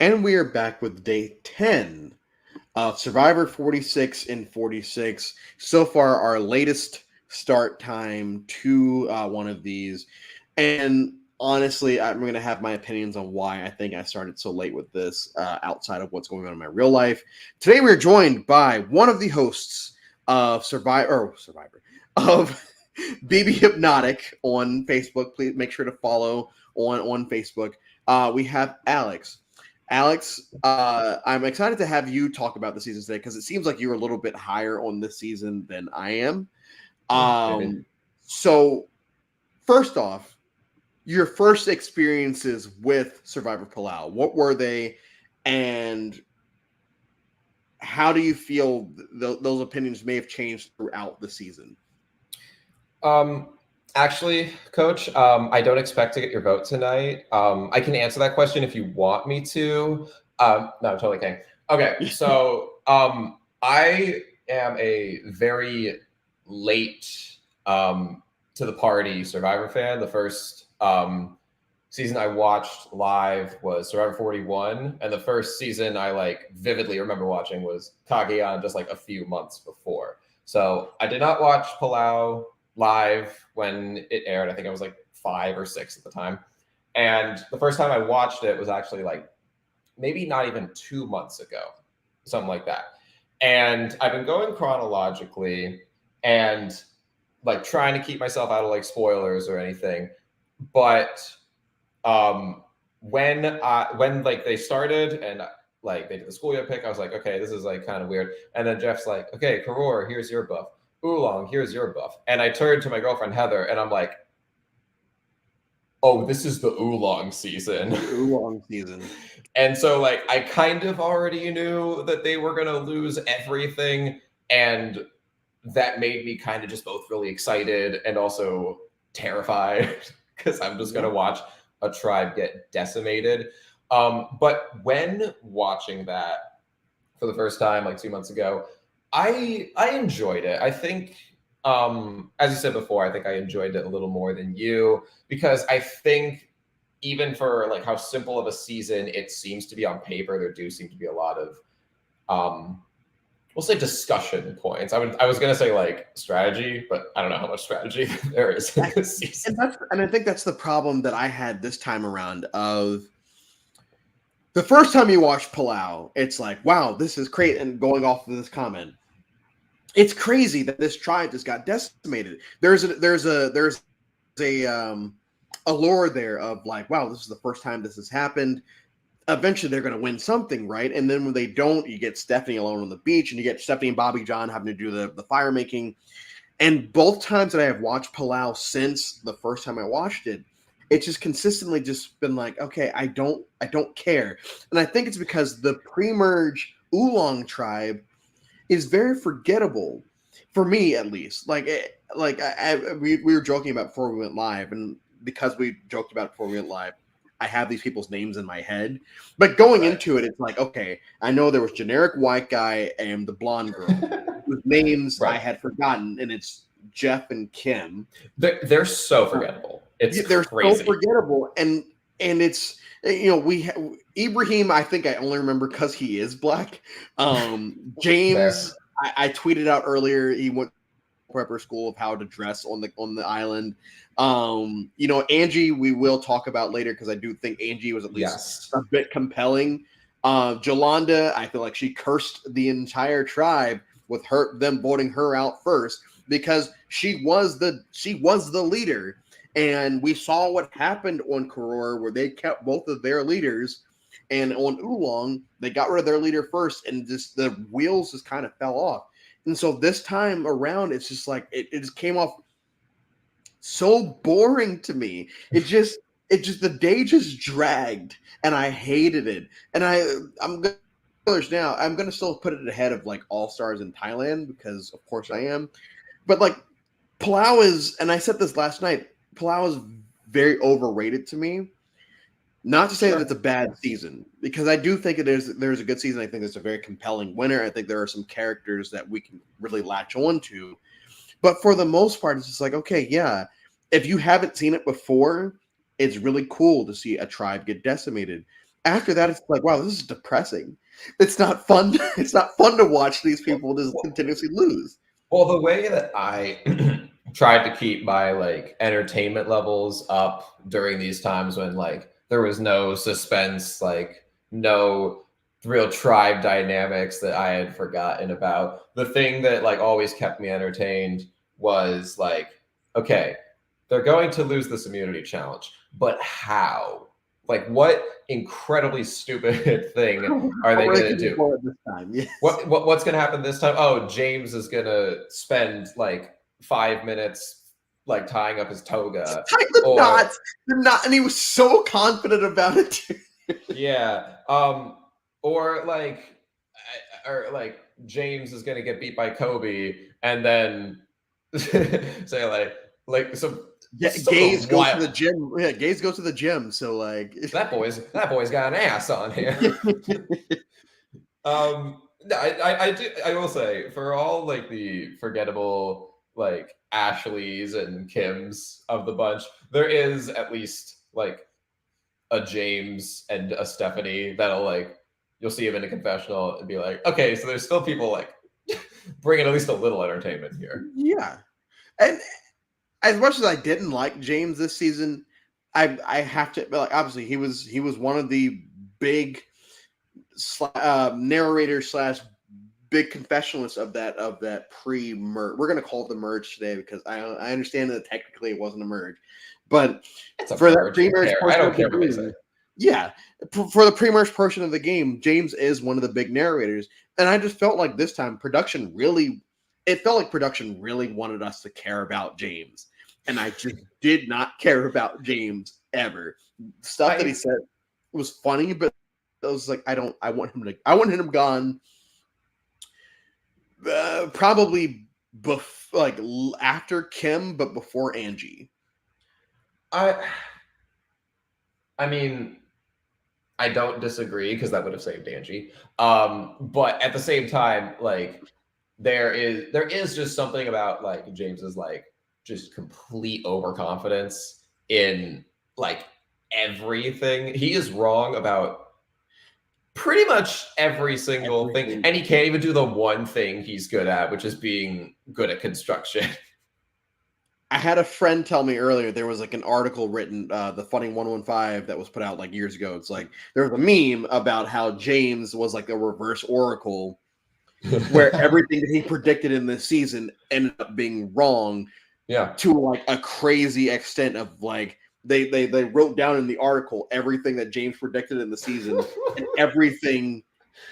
And we are back with day 10 of Survivor 46 and 46. So far, our latest start time to one of these. And honestly, I'm going to have my opinions on why I think I started so late with this outside of what's going on in my real life. Today, we're joined by one of the hosts of Survivor of BB Hypnotic on Facebook. Please make sure to follow on Facebook. We have Alex. Alex, I'm excited to have you talk about the season today because it seems like you're a little bit higher on this season than I am. So, first off, your first experiences with Survivor Palau, what were they, and how do you feel those opinions may have changed throughout the season? Actually, Coach, I don't expect to get your vote tonight. I can answer that question if you want me to. No, I'm totally kidding. Okay, so I am a very late to the party Survivor fan. The first season I watched live was Survivor 41, and the first season I vividly remember watching was Cagayan just a few months before. So I did not watch Palau live when it aired. I think I was 5 or 6 at the time. And the first time I watched it was actually maybe not even 2 months ago, something like that. And I've been going chronologically and trying to keep myself out of spoilers or anything. But when they started and they did the schoolyard pick, I was like, okay, this is kind of weird. And then Jeff's like, okay, Karor, here's your buff. Oolong, here's your buff. And I turned to my girlfriend, Heather, and I'm like, oh, this is the Oolong season. Oolong season. And so I kind of already knew that they were going to lose everything. And that made me kind of just both really excited and also terrified because I'm just going to watch a tribe get decimated. But when watching that for the first time, 2 months ago, I enjoyed it. I think, as you said before, I think I enjoyed it a little more than you because I think even for how simple of a season it seems to be on paper, there do seem to be a lot of, we'll say discussion points. I was going to say strategy, but I don't know how much strategy there is in this season. And I think that's the problem that I had this time around of the first time you watch Palau, it's like, wow, this is great. And going off of this comment, it's crazy that this tribe just got decimated. There's a allure there of wow, this is the first time this has happened. Eventually they're going to win something, right? And then when they don't, you get Stephanie alone on the beach and you get Stephanie and Bobby John having to do the fire making. And both times that I have watched Palau since the first time I watched it, it's just consistently just been okay, I don't care. And I think it's because the pre-merge Oolong tribe is very forgettable for me, at least. We were joking about before we went live, and because we joked about it before we went live, I have these people's names in my head. But going into it, it's okay, I know there was generic white guy and the blonde girl whose names I had forgotten, and it's Jeff and Kim. They're so forgettable. They're crazy. So forgettable, and it's Ibrahim, I think I only remember because he is black. James, I tweeted out earlier he went to prepper school of how to dress on the island. Angie, we will talk about later because I do think Angie was at least a bit compelling. Jolanda, I feel like she cursed the entire tribe with them voting her out first because she was the leader. And we saw what happened on Karor where they kept both of their leaders, and on Oolong, they got rid of their leader first, and just the wheels just kind of fell off. And so this time around, it's just it just came off so boring to me. It just the day just dragged, and I hated it. And I'm gonna still put it ahead of All Stars in Thailand because of course I am. But Palau is, and I said this last night, Palau is very overrated to me. Not to say that it's a bad season, because I do think there's a good season. I think it's a very compelling winner. I think there are some characters that we can really latch on to. But for the most part, it's just okay, yeah. If you haven't seen it before, it's really cool to see a tribe get decimated. after that, it's like, wow, this is depressing. It's not fun. It's not fun to watch these people just continuously lose. Well, the way that I tried to keep my like entertainment levels up during these times when like there was no suspense, like no real tribe dynamics that I had forgotten about. The thing that like always kept me entertained was like, okay, they're going to lose this immunity challenge, but how? Like, what incredibly stupid thing are How they are they going to going to do? go at this time? Yes. What's gonna happen this time? Oh, James is gonna spend like 5 minutes like tying up his toga, Tie the or knots. The knot, and he was so confident about it. Too. yeah, or like, or like James is gonna get beat by Kobe, and then say like some of Gaze the goes to wild the gym. Yeah, Gaze goes to the gym. So like, that boy's got an ass on him. No, I do. I will say for all like the forgettable like Ashleys and Kims of the bunch, there is at least like a James and a Stephanie that'll like you'll see him in a confessional and be like, okay, so there's still people like bringing at least a little entertainment here. yeah, and as much as I didn't like James this season, I have to like obviously he was one of the big narrator slash big confessionalists of that pre-merge. We're gonna call it the merge today because I understand that technically it wasn't a merge, but It's a for that merge. pre-merge I portion don't of the care what they say. game, yeah, for the pre-merge portion of the game, James is one of the big narrators, and I just felt like this time it felt like production really wanted us to care about James, and I just did not care about James ever. Stuff that he I said was funny, but I was like, I I want him gone. Probably after Kim, but before Angie. I I mean I don't disagree because that would have saved Angie. But at the same time, like there is just something about like James's like just complete overconfidence in like everything. He is wrong about pretty much every single thing, Everything. and he can't even do the one thing he's good at, which is being good at construction. I had a friend tell me earlier there was like an article written, the Funny 115 that was put out like years ago. It's like there was a meme about how James was like a reverse oracle where everything that he predicted in this season ended up being wrong Yeah. to like a crazy extent of like they wrote down in the article everything that James predicted in the season and everything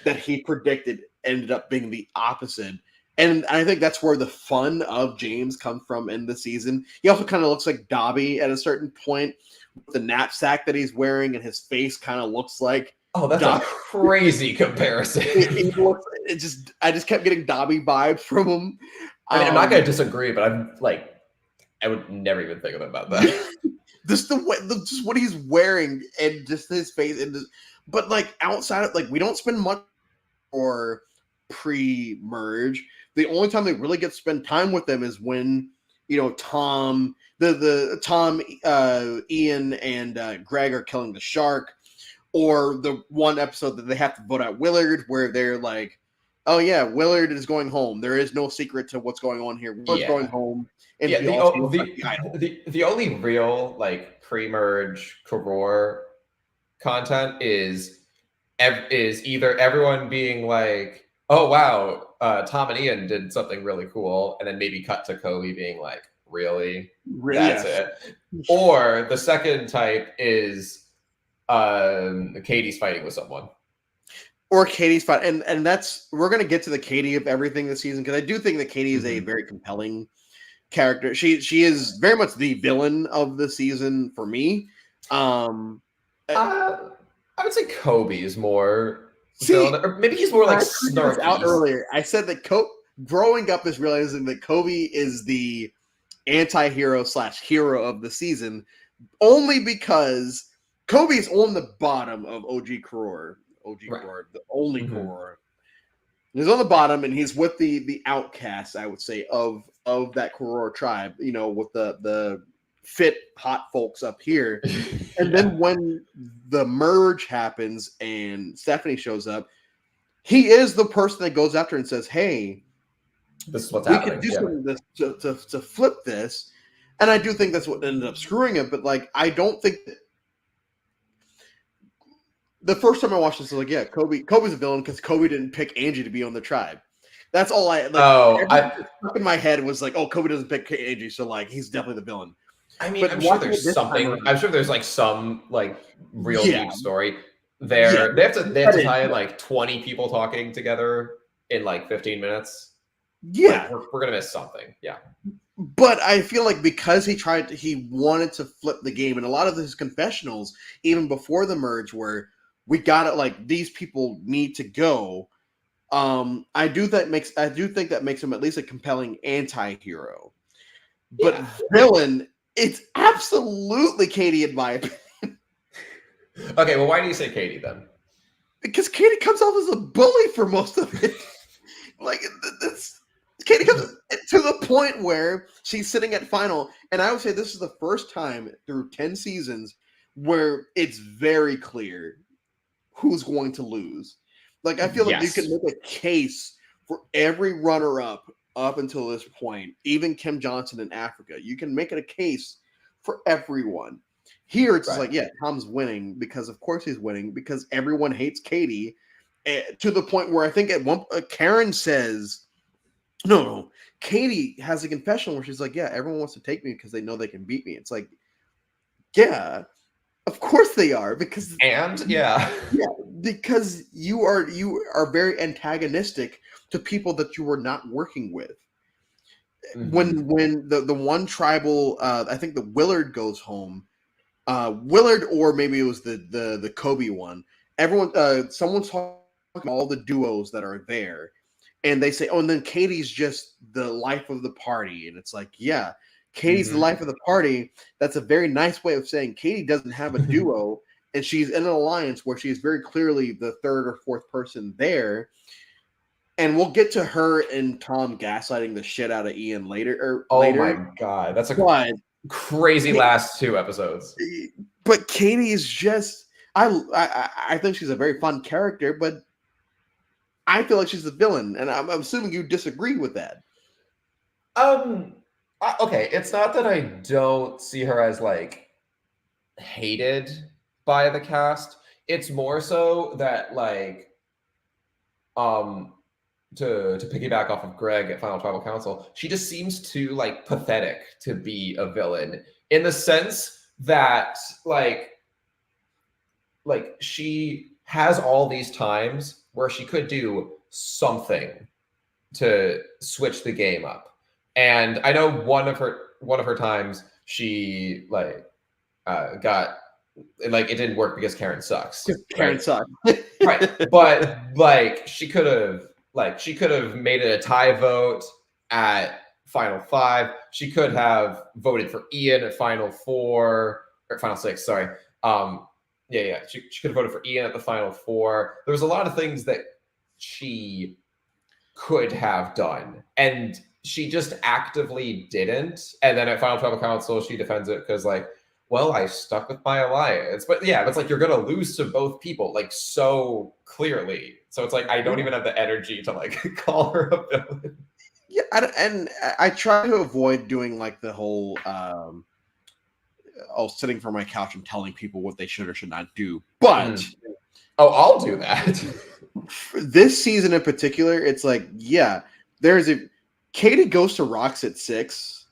that he predicted ended up being the opposite. And I think that's where the fun of James comes from in the season. He also kind of looks like Dobby at a certain point with the knapsack that he's wearing, and his face kind of looks like Oh, that's a Dobby. crazy comparison. I just kept getting Dobby vibes from him. I mean, I'm not going to disagree, but I'm like, I would never even think about that. Just the way, just what he's wearing, and just his face, but like outside of like, we don't spend much for pre-merge. The only time they really get to spend time with them is when Tom, the Tom, Ian, and Greg are killing the shark, or the one episode that they have to vote out Willard, where they're like, "Oh yeah, Willard is going home. There is no secret to what's going on here. Willard's going Yeah. home." And Yeah, he also looks like the idol. the only real like pre-merge Karor content is either everyone being like, "Oh wow, Tom and Ian did something really cool," and then maybe cut to Kobe being like, "Really? That's Yes. it." Or the second type is Katie's fighting with someone. Or Katie's fight, and that's we're gonna get to the Katie of everything this season because I do think that Katie is a very compelling character. She is very much the villain of the season for me. I would say Kobe is more See, villain, or maybe he's more like I tweeted this out snarky. earlier. I said that growing up is realizing that Kobe is the anti-hero slash hero of the season, only because Kobe's on the bottom of OG Karor. Right. The only Mhm. Karor. He's on the bottom, and he's with the outcasts, I would say, of that Karor tribe. With the fit hot folks up here. And then when the merge happens and Stephanie shows up, he is the person that goes after and says, hey, this is what's we happening. could do something to flip this. And I do think that's what ended up screwing it. But like, I don't think that the first time I watched this, I was like, yeah, Kobe's a villain because Kobe didn't pick Angie to be on the tribe. That's all I like. Stuck in my head was like, oh, Kobe doesn't pick Angie, so like he's definitely the villain. I mean, I'm sure there's something. I'm sure there's like some like real deep story there. Yeah. They have to tie in like 20 people talking together in like 15 minutes. Yeah, like, we're gonna miss something. Yeah. But I feel like because he wanted to flip the game, and a lot of his confessionals, even before the merge, were we got it. Like these people need to go. I do think that makes him at least a compelling anti-hero. But villain, it's absolutely Katie in my opinion. Okay, well, why do you say Katie then? Because Katie comes off as a bully for most of it. Like Katie comes to the point where she's sitting at final, and I would say this is the first time through 10 seasons where it's very clear who's going to lose. Like, I feel like you can make a case for every runner-up up until this point, even Kim Johnson in Africa. You can make it a case for everyone. Here, it's like, yeah, Tom's winning because, of course, he's winning because everyone hates Katie to the point where I think at one Karen says, no, Katie has a confession where she's like, yeah, everyone wants to take me because they know they can beat me. It's like, yeah, of course they are because because you are very antagonistic to people that you were not working with. Mm-hmm. When the one tribal, I think the Willard goes home, Willard, or maybe it was the Kobe one. Everyone, someone's talking about all the duos that are there, and they say, oh, and then Katie's just the life of the party, and it's like, yeah. Katie's the life of the party. That's a very nice way of saying Katie doesn't have a duo, and she's in an alliance where she's very clearly the third or fourth person there. And we'll get to her and Tom gaslighting the shit out of Ian later. My god, that's a crazy last 2 episodes. But Katie is just I think she's a very fun character, but I feel like she's the villain, and I'm assuming you disagree with that. Okay, it's not that I don't see her as like hated by the cast. It's more so that like to piggyback off of Greg at Final Tribal Council, she just seems too like pathetic to be a villain in the sense that like she has all these times where she could do something to switch the game up. And I know one of her times she like got like it didn't work because Karen sucks. Karen sucks. Right. But like she could have made it a tie vote at Final 5. She could have voted for Ian at Final 4 or Final 6, sorry. She could have voted for Ian at the Final 4. There was a lot of things that she could have done, and she just actively didn't. And then at Final Tribal Council, she defends it because, like, well, I stuck with my alliance. But yeah, it's like you're gonna lose to both people, like, so clearly. So it's like I don't even have the energy to like call her a villain. Yeah, and I try to avoid doing like the whole sitting from my couch and telling people what they should or should not do. But I'll do that. This season in particular, it's like, yeah, Katie goes to Rocks at 6,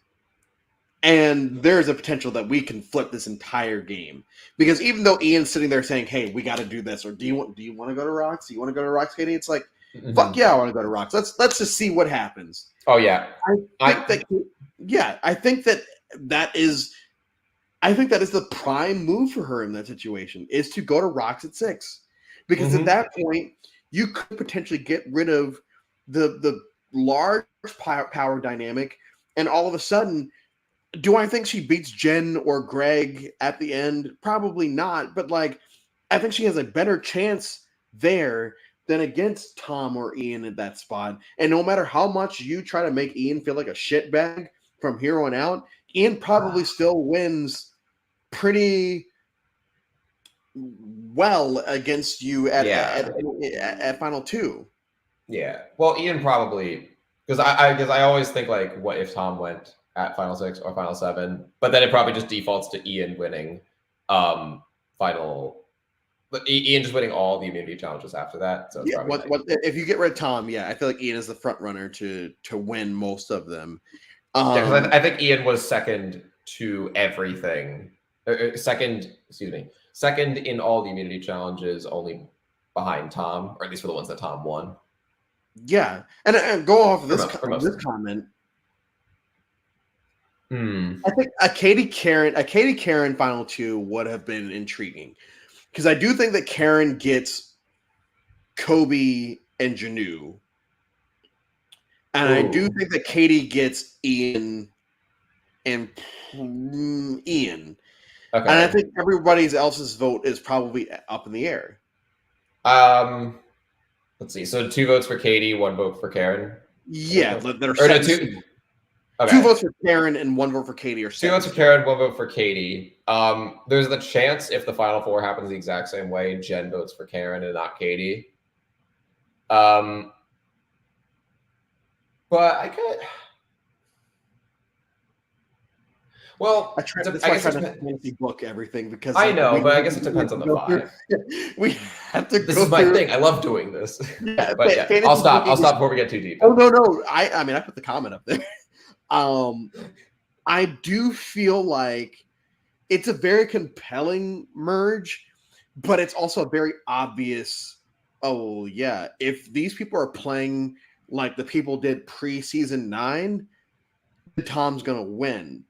and there's a potential that we can flip this entire game. Because even though Ian's sitting there saying, hey, we got to do this, or do you want to go to Rocks? Do you want to go to Rocks, Katie? It's like, fuck yeah, I want to go to Rocks. Let's just see what happens. Oh yeah. I think that is the prime move for her in that situation, is to go to Rocks at 6. Because at that point, you could potentially get rid of the large power dynamic, and all of a sudden, do I think she beats Jen or Greg at the end? Probably not, but like, I think she has a better chance there than against Tom or Ian at that spot. And no matter how much you try to make Ian feel like a shitbag from here on out, Ian probably still wins pretty well against you at final two. Yeah. Well, Ian probably, because I always think like, what if Tom went at final 6 or final 7? But then it probably just defaults to Ian winning final. But Ian just winning all the immunity challenges after that. So it's probably what if you get rid of Tom? Yeah, I feel like Ian is the front runner to win most of them. Yeah, because I think Ian was second to everything. Second in all the immunity challenges, only behind Tom, or at least for the ones that Tom won. Yeah, and go off of this comment. I think a Katie Karen final 2 would have been intriguing, because I do think that Karen gets Kobe and Janu, and I do think that Katie gets Ian and Ian. Okay. And I think everybody else's vote is probably up in the air. Let's see. So 2 votes for Katie, 1 vote for Karen. Yeah, that are set. Two. Okay. 2 votes for Karen and 1 vote for Katie, or 2 votes for Karen, 1 vote for Katie. There's the chance if the final 4 happens the exact same way, Jen votes for Karen and not Katie. But I could. Well, I guess I try to fancy book everything, because I know, but I guess it depends on the 5. We have to. This is my thing. I love doing this. Yeah, but yeah, I'll stop before we get too deep. Oh no! I mean, I put the comment up there. I do feel like it's a very compelling merge, but it's also a very obvious. Oh yeah, if these people are playing like the people did pre-season 9, Tom's gonna win.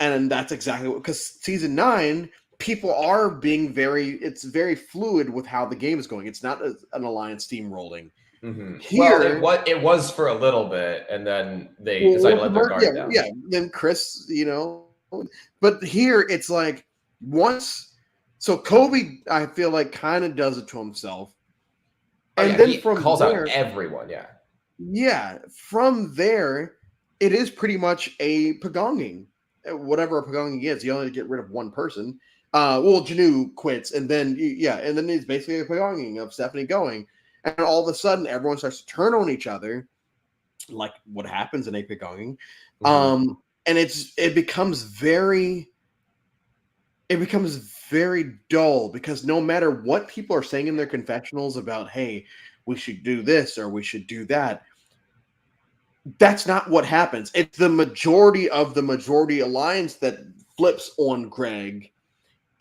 And that's exactly what, because season 9, people are being it's very fluid with how the game is going. It's not an alliance steamrolling. Mm-hmm. Here, well, it was for a little bit, and then they decided to let their guard down. Yeah, then Chris, but here it's like so Kobe, I feel like, kind of does it to himself, and then he calls out everyone. Yeah, from there, it is pretty much a pagonging. Whatever a pagonging is, you only get rid of one person. Janu quits, and then it's basically a pagonging of Stephanie going, and all of a sudden everyone starts to turn on each other, like what happens in a pagonging. And it becomes very dull, because no matter what people are saying in their confessionals about, hey, we should do this or we should do that, that's not what happens. It's the majority of the majority alliance that flips on Greg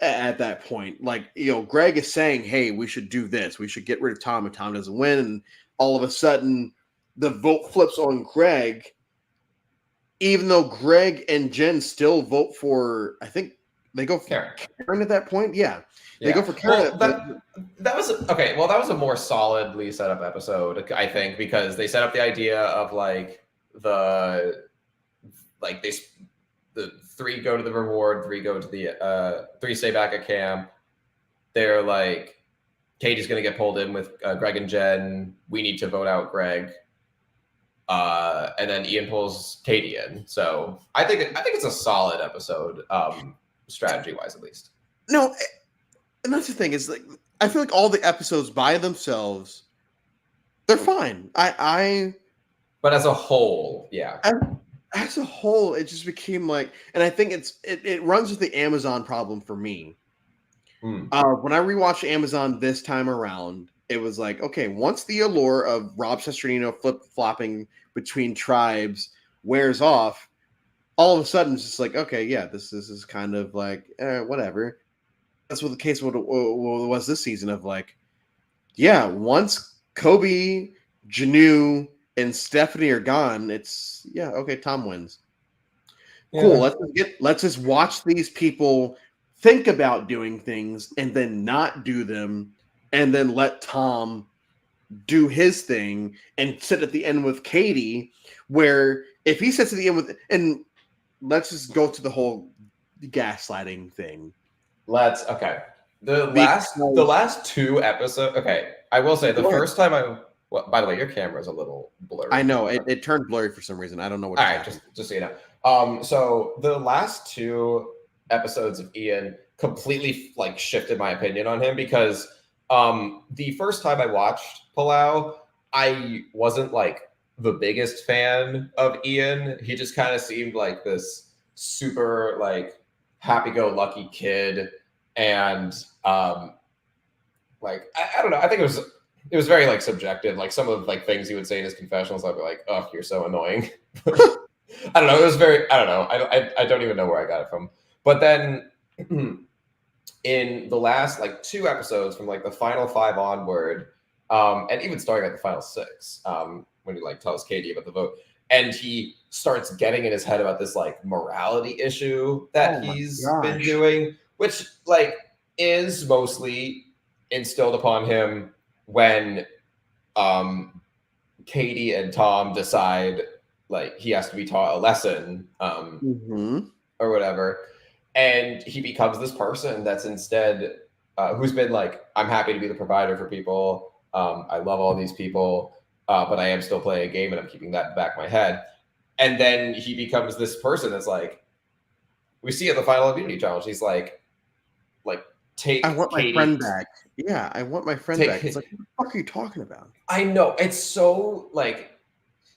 at that point. Like, Greg is saying, hey, we should do this. We should get rid of Tom if Tom doesn't win. And all of a sudden, the vote flips on Greg, even though Greg and Jen still vote for, I think they go for Karen at that point. Yeah. They go for Karen. Well, that was okay. Well, that was a more solidly set up episode, I think, because they set up the idea of the 3 go to the reward, 3 go to the 3 stay back at camp. They're like, Katie's gonna get pulled in with Greg and Jen. We need to vote out Greg, and then Ian pulls Katie in. So I think it's a solid episode, strategy wise at least. No. And that's the thing, is like, I feel like all the episodes by themselves, they're fine. But as a whole, yeah. As a whole, it just became like, and I think it runs with the Amazon problem for me. When I rewatched Amazon this time around, it was like, okay, once the allure of Rob Sesternino flip-flopping between tribes wears off, all of a sudden it's just like, okay, yeah, this is kind of like, whatever. That's what the case was this season, of like, yeah, once Kobe, Janu, and Stephanie are gone, it's okay, Tom wins. Yeah. Cool. Let's just watch these people think about doing things and then not do them, and then let Tom do his thing and sit at the end with Katie, where if he sits at the end and let's just go to the whole gaslighting thing. Okay. The last 2 episodes. Okay, I will say the first time by the way, your camera is a little blurry. I know it turned blurry for some reason. I don't know what. All right, just so you know, So the last two episodes of Ian completely like shifted my opinion on him because the first time I watched Palau, I wasn't like the biggest fan of Ian. He just kind of seemed like this super like happy-go-lucky kid, and like I don't know. I think it was very like subjective. Like some of like things he would say in his confessionals, I'd be like, "Oh, you're so annoying." I don't know. It was very. I don't know. I don't even know where I got it from. But then in the last like two episodes, from like the final five onward, and even starting at the final six, when he like tells Katie about the vote, and he starts getting in his head about this like morality issue that Oh my he's been gosh. doing, which like is mostly instilled upon him when um Katie and Tom decide like he has to be taught a lesson Mm-hmm. or whatever, and he becomes this person that's instead who's been like, I'm happy to be the provider for people. I love all these people, but I am still playing a game, and I'm keeping that in the back of my head. And then he becomes this person that's like, we see at the final immunity challenge, he's like I take want my friend Katie, back. Yeah, I want my friend back. It's like, take. what the fuck are you talking about? I know it's so like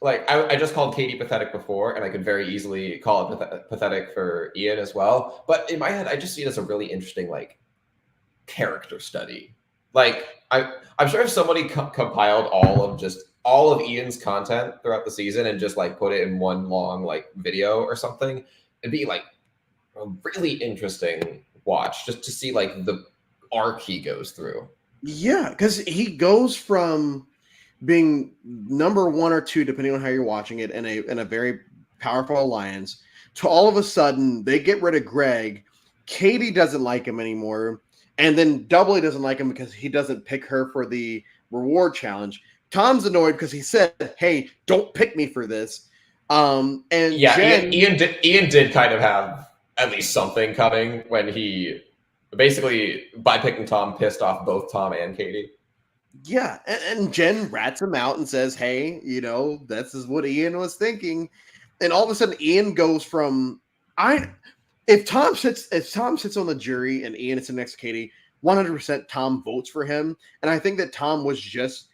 I just called Katie pathetic before, and I could very easily call it pathetic for Ian as well. But in my head, I just see it as a really interesting like character study. Like I'm sure if somebody compiled all of Ian's content throughout the season and just like put it in one long like video or something, it'd be like a really interesting watch just to see like the arc he goes through. Yeah, because he goes from being number one or two, depending on how you're watching it, in a very powerful alliance, to all of a sudden they get rid of Greg. Katie doesn't like him anymore, and then doubly doesn't like him because he doesn't pick her for the reward challenge. Tom's annoyed because he said, "Hey, don't pick me for this." And Yeah, Jen, Ian did kind of have at least something coming when he basically by picking Tom pissed off both Tom and Katie. yeah, and Jen rats him out and says, "Hey, this is what Ian was thinking." And all of a sudden, Ian goes from I. If Tom sits on the jury and Ian is sitting next to Katie, 100% Tom votes for him. And I think that Tom was just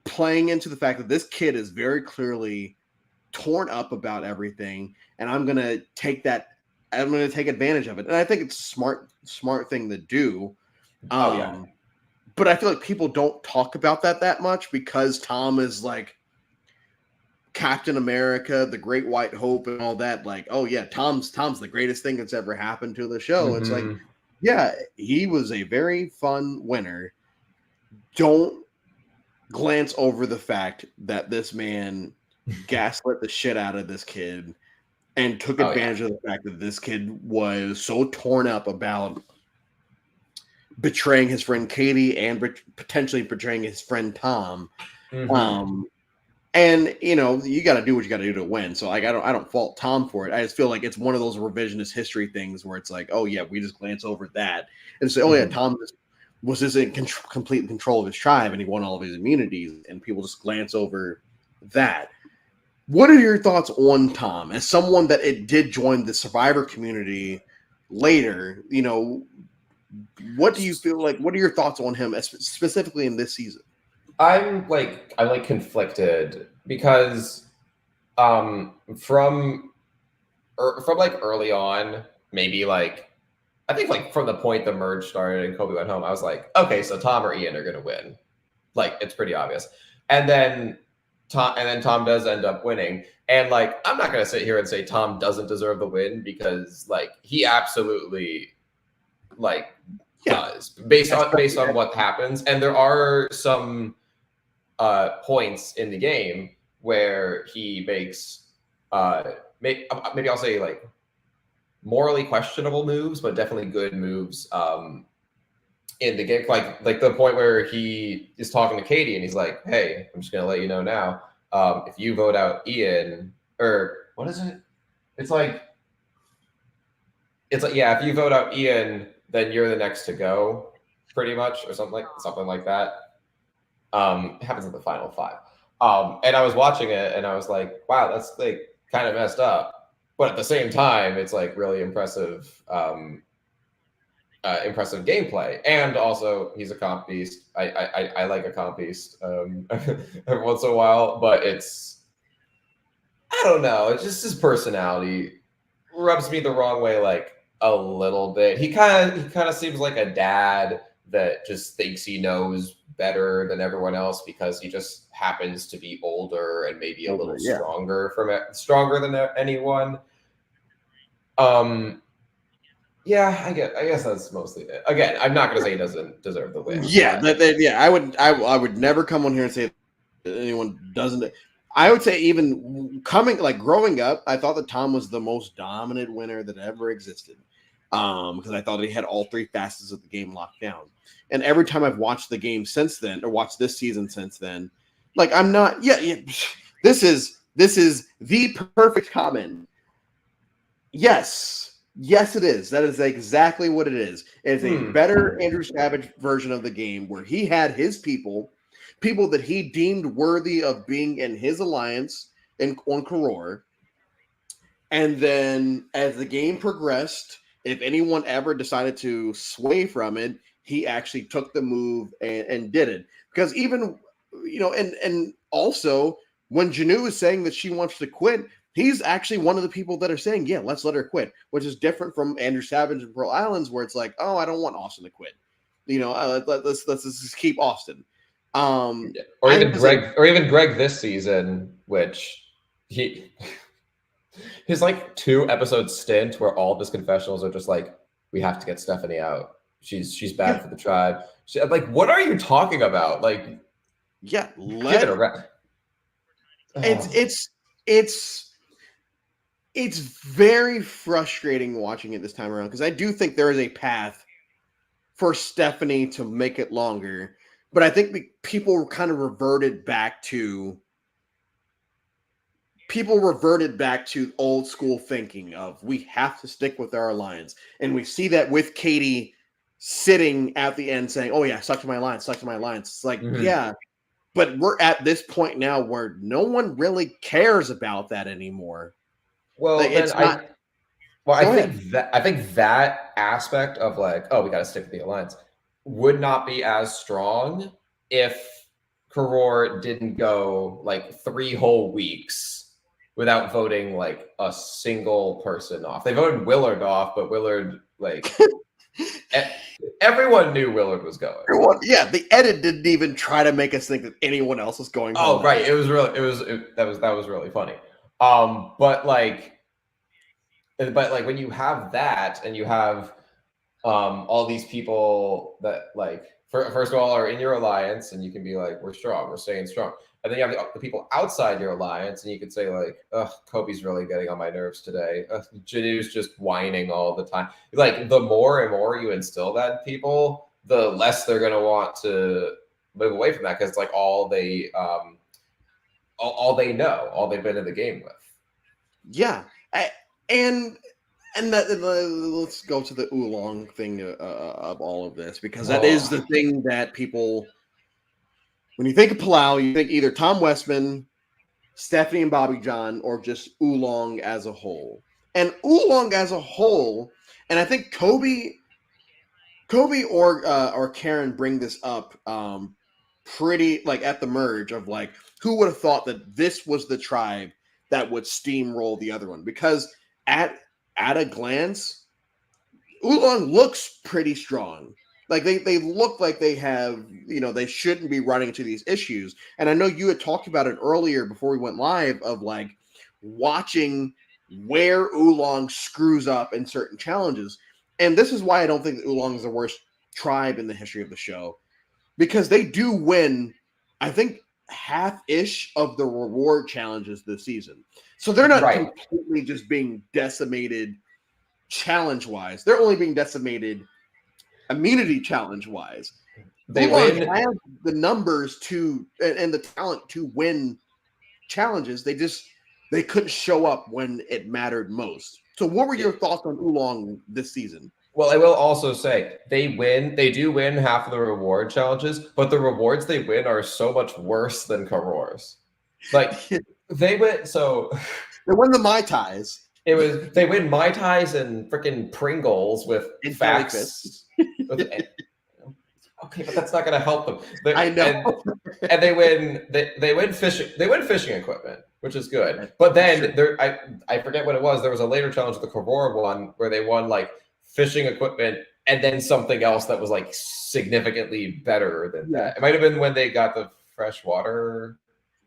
playing into the fact that this kid is very clearly torn up about everything, and I'm gonna take that. I'm gonna take advantage of it, and I think it's a smart thing to do. Oh yeah. Um, but I feel like people don't talk about that much because Tom is like Captain America, the Great White Hope, and all that. Like, oh yeah, Tom's the greatest thing that's ever happened to the show. It's like, Mm-hmm. yeah, he was a very fun winner. Don't glance over the fact that this man gaslit the shit out of this kid and took Oh yeah. advantage of the fact that this kid was so torn up about betraying his friend Katie and potentially betraying his friend Tom. Mm-hmm. Um, and you got to do what you got to do to win. So like, I don't fault Tom for it. I just feel like it's one of those revisionist history things where it's like, oh yeah, we just glance over that and say, oh yeah, Mm-hmm. Tom was just in complete control of his tribe and he won all of his immunities, and people just glance over that. What are your thoughts on Tom as someone that it did join the Survivor community later? What do you feel like? What are your thoughts on him, specifically in this season? I'm like conflicted because from from like early on, maybe like I think like from the point the merge started and Kobe went home, I was like, okay, so Tom or Ian are gonna win. Like it's pretty obvious. And then Tom does end up winning. And like I'm not gonna sit here and say Tom doesn't deserve the win because like he absolutely like Yeah, does based on what happens. And there are some points in the game where he makes maybe I'll say like morally questionable moves, but definitely good moves in the game. Like the point where he is talking to Katie and he's like, "Hey, I'm just gonna let you know now. If you vote out Ian, or what is it? It's like yeah, if you vote out Ian, then you're the next to go, pretty much, or something like that. It happens in the final five. And I was watching it and I was like, wow, that's like kind of messed up. but at the same time, it's like really impressive, impressive gameplay. And also, he's a comp beast. I like a comp beast every once in a while, but I don't know. It's just his personality rubs me the wrong way, like a little bit. He kind of seems like a dad that just thinks he knows better than everyone else because he just happens to be older and maybe a little stronger than anyone. Yeah, I guess that's mostly it. Again, I'm not gonna say he doesn't deserve the win. Yeah, I would never come on here and say that anyone doesn't. I would say even growing up, I thought that Tom was the most dominant winner that ever existed. Because I thought he had all three facets of the game locked down. And every time I've watched the game since then, or watched this season since then, like I'm not. Yeah. This is the perfect comment. Yes, it is. That is exactly what it is. It's a better Andrew Savage version of the game where he had his people that he deemed worthy of being in his alliance on Karor. And then as the game progressed, if anyone ever decided to sway from it, he actually took the move and did it. Because even, and also when Janu is saying that she wants to quit, he's actually one of the people that are saying, yeah, let's let her quit, which is different from Andrew Savage and Pearl Islands, where it's like, oh, I don't want Austin to quit. Let's just keep Austin. Or even Greg this season, which his like 2-episode stint where all of his confessionals are just like, we have to get Stephanie out. She's bad for the tribe. Like, what are you talking about? Like, yeah, give it a rest. It's very frustrating watching it this time around because I do think there is a path for Stephanie to make it longer, but I think people kind of reverted back to old school thinking of we have to stick with our alliance, and we see that with Katie sitting at the end saying, "Oh yeah, stuck to my alliance." It's like, yeah. But we're at this point now where no one really cares about that anymore. Well, like, then I think that aspect of like, oh, we got to stick with the alliance would not be as strong if Karor didn't go like 3 whole weeks without voting like a single person off. They voted Willard off, but Willard like everyone knew Willard was going. The edit didn't even try to make us think that anyone else was going. Oh, right. That was really funny. But when you have that and you have all these people that like first of all are in your alliance and you can be like, we're strong, we're staying strong. And then you have the people outside your alliance and you can say like, ugh, Kobe's really getting on my nerves today. Janu's just whining all the time. Like the more and more you instill that in people, the less they're going to want to move away from that because it's like all they know, all they've been in the game with. Yeah. And let's go to the oolong thing of all of this, because that is the thing that people, when you think of Palau, you think either Tom Westman, Stephanie and Bobby John, or just oolong as a whole. And oolong as a whole, and I think Kobe or Karen bring this up pretty like at the merge of like, who would have thought that this was the tribe that would steamroll the other one? Because at a glance, Oolong looks pretty strong. Like they look like they have, they shouldn't be running into these issues. And I know you had talked about it earlier before we went live of like watching where Oolong screws up in certain challenges. And this is why I don't think that Oolong is the worst tribe in the history of the show, because they do win, I think, half-ish of the reward challenges this season. So they're not completely just being decimated challenge-wise. They're only being decimated immunity challenge-wise. They have the numbers to and the talent to win challenges. They couldn't show up when it mattered most. So what were your thoughts on Oolong this season? Well, I will also say they do win half of the reward challenges, but the rewards they win are so much worse than Karor's. Like they win the Mai Tais. They win Mai Tais and freaking Pringles with And facts. Okay, but that's not going to help them. I know. And they win. They win fishing. They win fishing equipment, which is good. But then I forget what it was. There was a later challenge, the Koror one, where they won like fishing equipment and then something else that was like significantly better than that. It might have been when they got the fresh water.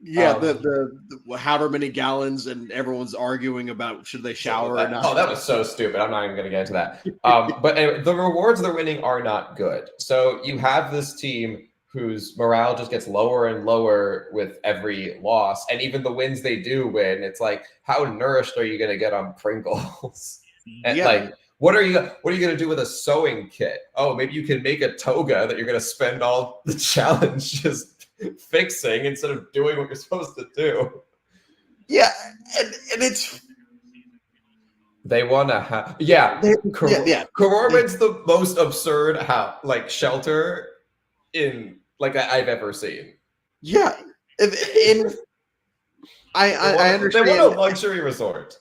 Yeah, the however many gallons, and everyone's arguing about should they shower or not. Oh, that was so stupid. I'm not even going to get into that. But anyway, the rewards they're winning are not good. So you have this team whose morale just gets lower and lower with every loss, and even the wins they do win, it's like, how nourished are you going to get on Pringles? And like, what are you going to do with a sewing kit? Oh, maybe you can make a toga that you're going to spend all the challenge just fixing instead of doing what you're supposed to do. Yeah, and it's they want to have Kororman's the most absurd shelter in I've ever seen. Yeah, I understand. They want a luxury resort.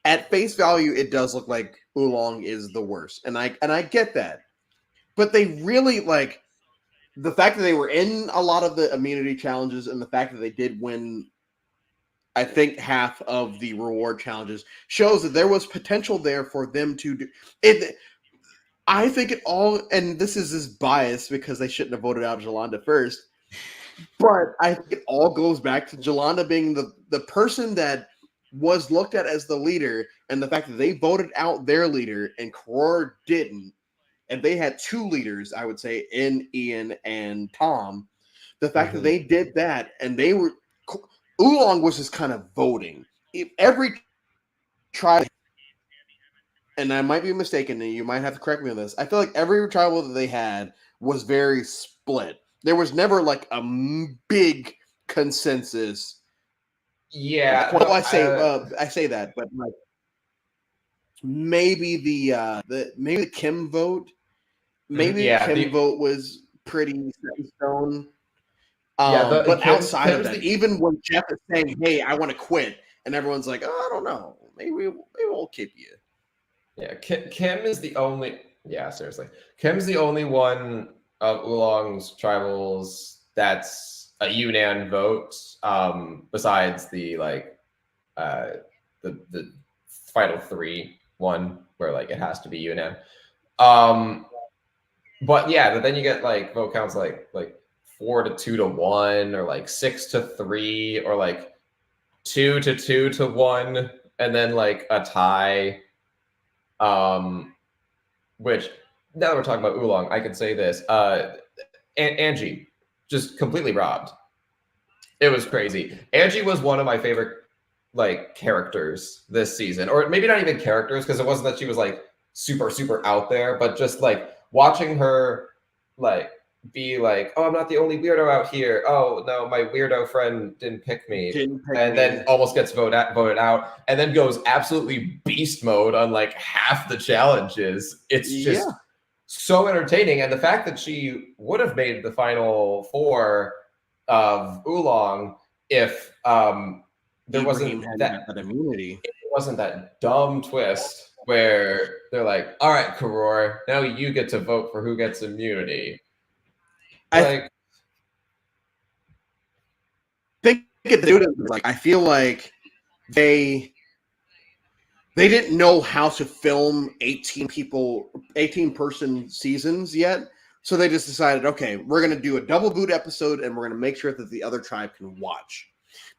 At face value, it does look like Oolong is the worst, and I get that, but they really like the fact that they were in a lot of the immunity challenges, and the fact that they did win, I think, half of the reward challenges shows that there was potential there for them to do it. I think it all, and this is biased because they shouldn't have voted out Jolanda first, but I think it all goes back to Jolanda being the person that was looked at as the leader, and the fact that they voted out their leader and Koror didn't. And they had two leaders, I would say, in Ian and Tom. The fact that they did that, and they were Oolong was just kind of voting. Every tribe, and I might be mistaken, and you might have to correct me on this. I feel like every tribal that they had was very split. There was never like a big consensus. Yeah, well, I say that, but like maybe the Kim vote. Maybe Kim vote was pretty set in stone. But outside of that, even when Jeff is saying, "Hey, I want to quit," and everyone's like, "Oh, I don't know, maybe we'll keep you." Yeah, Kim is the only. Yeah, seriously, Kim's the only one of Oolong's tribals that's a Yunnan vote. Besides the the final 3-1 where it has to be Yunnan. But yeah, but then you get vote counts like 4-2-1 or 6-3 or 2-2-1 and then a tie. Which now that we're talking about Oolong, I can say this. Angie just completely robbed. It was crazy. Angie was one of my favorite characters this season, or maybe not even characters, because it wasn't that she was super out there, but just watching her be oh, I'm not the only weirdo out here. Oh no, my weirdo friend didn't pick me, then almost gets voted out, and then goes absolutely beast mode on half the challenges. It's just so entertaining, and the fact that she would have made the final 4 of Oolong if there wasn't that immunity. It wasn't that dumb twist where they're all right, Koror, now you get to vote for who gets immunity. I think I feel like they didn't know how to film 18-person seasons yet. So they just decided, okay, we're going to do a double boot episode, and we're going to make sure that the other tribe can watch.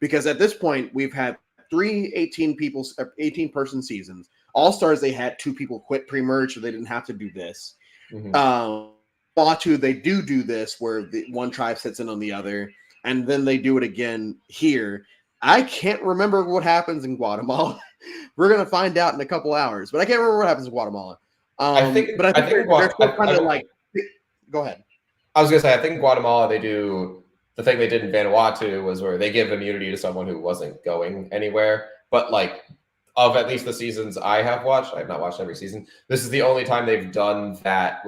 Because at this point, we've had 3 18-person seasons. All-Stars, they had 2 people quit pre-merge, so they didn't have to do this. Batu, they do this, where the one tribe sits in on the other, and then they do it again here. I can't remember what happens in Guatemala. We're going to find out in a couple hours, but I can't remember what happens in Guatemala. I think they're still kind of go ahead. I was going to say, I think in Guatemala they do the thing they did in Vanuatu was where they give immunity to someone who wasn't going anywhere. But of at least the seasons I have watched, I have not watched every season. This is the only time they've done that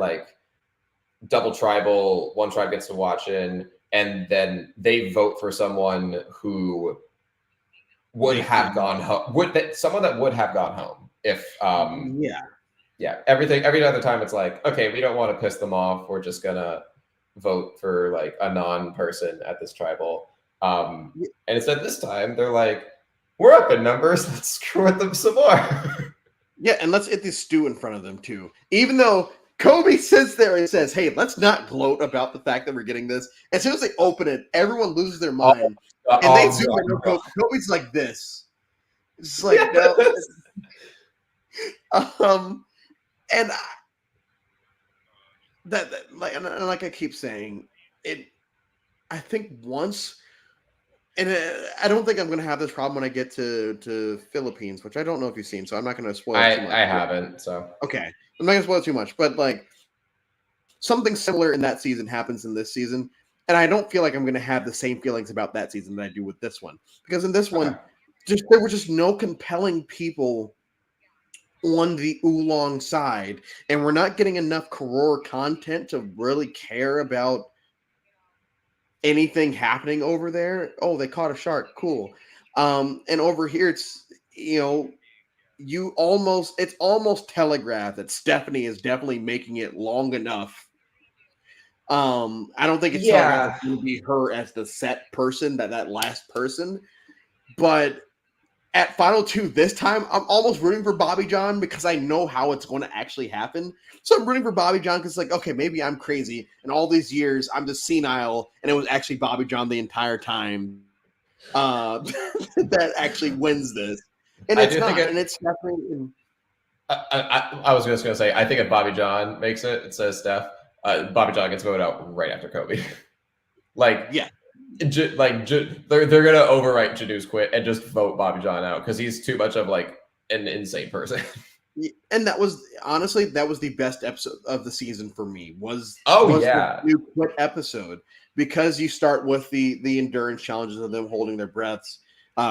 double tribal, one tribe gets to watch in, and then they vote for someone who would have gone home. Someone that would have gone home if every other time it's like, okay, we don't want to piss them off. We're just gonna vote for like a non-person at this tribal. And instead this time they're like, we're up in numbers. Let's screw with them some more. Yeah, and let's get this stew in front of them too. Even though Kobe sits there and says, "Hey, let's not gloat about the fact that we're getting this." As soon as they open it, everyone loses their mind, and they zoom in. Kobe's like this. It's like no. And like I keep saying, it. I think once, and I don't think I'm going to have this problem when I get to Philippines, which I don't know if you've seen, so I'm not going to spoil it too much. I haven't, so okay, I'm not going to spoil it too much, but like something similar in that season happens in this season, and I don't feel like I'm going to have the same feelings about that season that I do with this one, because in this one, there were just no compelling people on the Oolong side, and we're not getting enough Koror content to really care about anything happening over there. Oh, they caught a shark, cool. And over here, it's it's almost telegraphed that Stephanie is definitely making it long enough. I don't think it's telegraphed going to be her as the set person, that last person, but at Final 2 this time, I'm almost rooting for Bobby John because I know how it's going to actually happen. So I'm rooting for Bobby John because, like, okay, maybe I'm crazy, and all these years I'm just senile, and it was actually Bobby John the entire time that actually wins this. And it's not, and it's definitely. I was just going to say, I think if Bobby John makes it, it says Steph, Bobby John gets voted out right after Kobe. Yeah. They're gonna overwrite Janu's quit and just vote Bobby John out because he's too much of like an insane person. And that was honestly the best episode of the season for me. Was the new quit episode, because you start with the endurance challenges of them holding their breaths.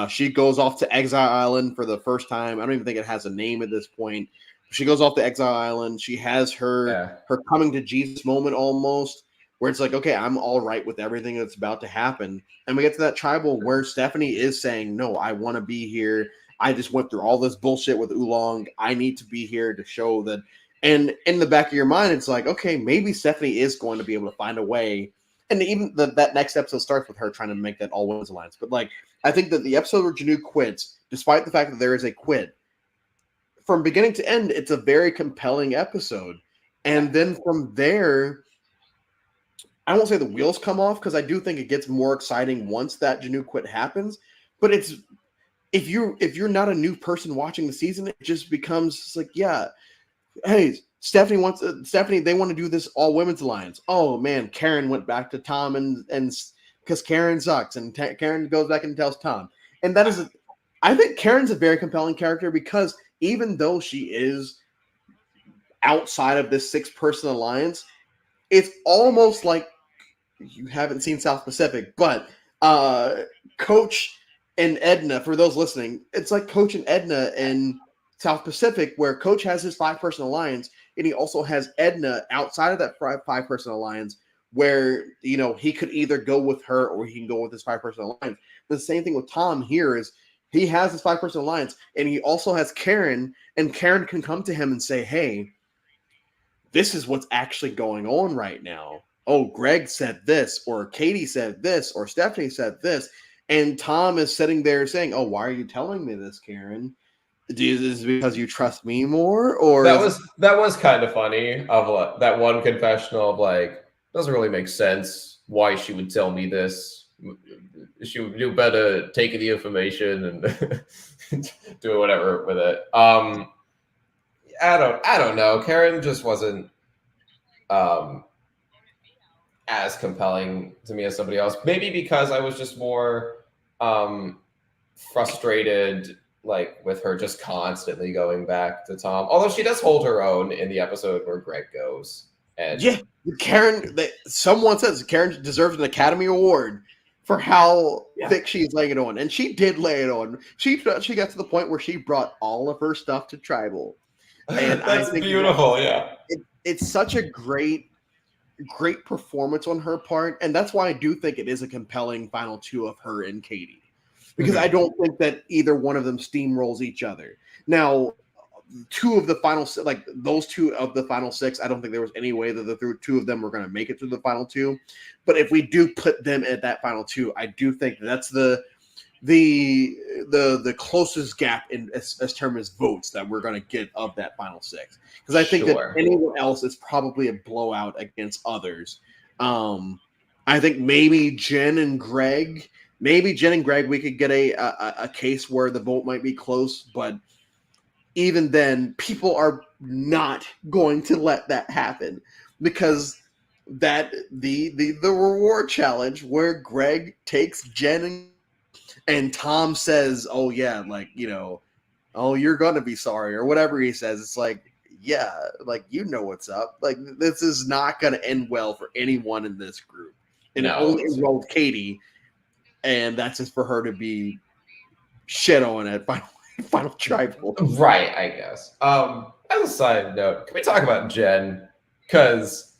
She goes off to Exile Island for the first time. I don't even think it has a name at this point. She goes off to Exile Island. She has her coming to Jesus moment almost, where it's like, okay, I'm all right with everything that's about to happen. And we get to that tribal where Stephanie is saying, no, I want to be here. I just went through all this bullshit with Oolong. I need to be here to show that. And in the back of your mind, it's like, okay, maybe Stephanie is going to be able to find a way. And even that next episode starts with her trying to make that all women's alliance. But like, I think that the episode where Janu quits, despite the fact that there is a quit, from beginning to end, it's a very compelling episode. And then from there, I won't say the wheels come off, because I do think it gets more exciting once that Janu quit happens. But it's if you're not a new person watching the season, it just becomes like, yeah, hey, Stephanie they want to do this all women's alliance. Oh man, Karen went back to Tom and because Karen sucks, and Karen goes back and tells Tom, and that is I think Karen's a very compelling character, because even though she is outside of this 6-person alliance, it's almost like, you haven't seen South Pacific, but Coach and Edna, for those listening, it's like Coach and Edna in South Pacific, where Coach has his 5-person alliance, and he also has Edna outside of that 5-person alliance, where he could either go with her or he can go with his 5-person alliance. The same thing with Tom here is he has his 5-person alliance, and he also has Karen, and Karen can come to him and say, hey, this is what's actually going on right now. Oh, Greg said this, or Katie said this, or Stephanie said this. And Tom is sitting there saying, oh, why are you telling me this, Karen? Is it because you trust me more? Or that was kind of funny, of that one confessional of like, doesn't really make sense why she would tell me this. She would do better taking the information and doing whatever with it. I don't know. Karen just wasn't as compelling to me as somebody else. Maybe because I was just more frustrated, like with her just constantly going back to Tom. Although she does hold her own in the episode where Greg goes. And yeah, Karen. Someone says Karen deserves an Academy Award for how thick she's laying it on, and she did lay it on. She got to the point where she brought all of her stuff to Tribal, and that's beautiful. It's such a great performance on her part, and that's why I do think it is a compelling final 2 of her and Katie. because I don't think that either one of them steamrolls each other. Now, two of the final, like those two of the final six, I don't think there was any way that the two of them were going to make it through the final two. But if we do put them at that final two, I do think that's the closest gap in as term as votes that we're going to get of that final six, because I think that anyone else is probably a blowout against others. I think maybe Jen and Greg we could get a case where the vote might be close, but even then people are not going to let that happen, because that the reward challenge where Greg takes Jen and Tom says, "Oh yeah, like, you know, oh, you're gonna be sorry," or whatever he says. It's like, yeah, like, you know what's up. Like, this is not gonna end well for anyone in this group. And it only involved Katie, and that's just for her to be shit on at final tribal. Right, I guess. As a side note, can we talk about Jen? Because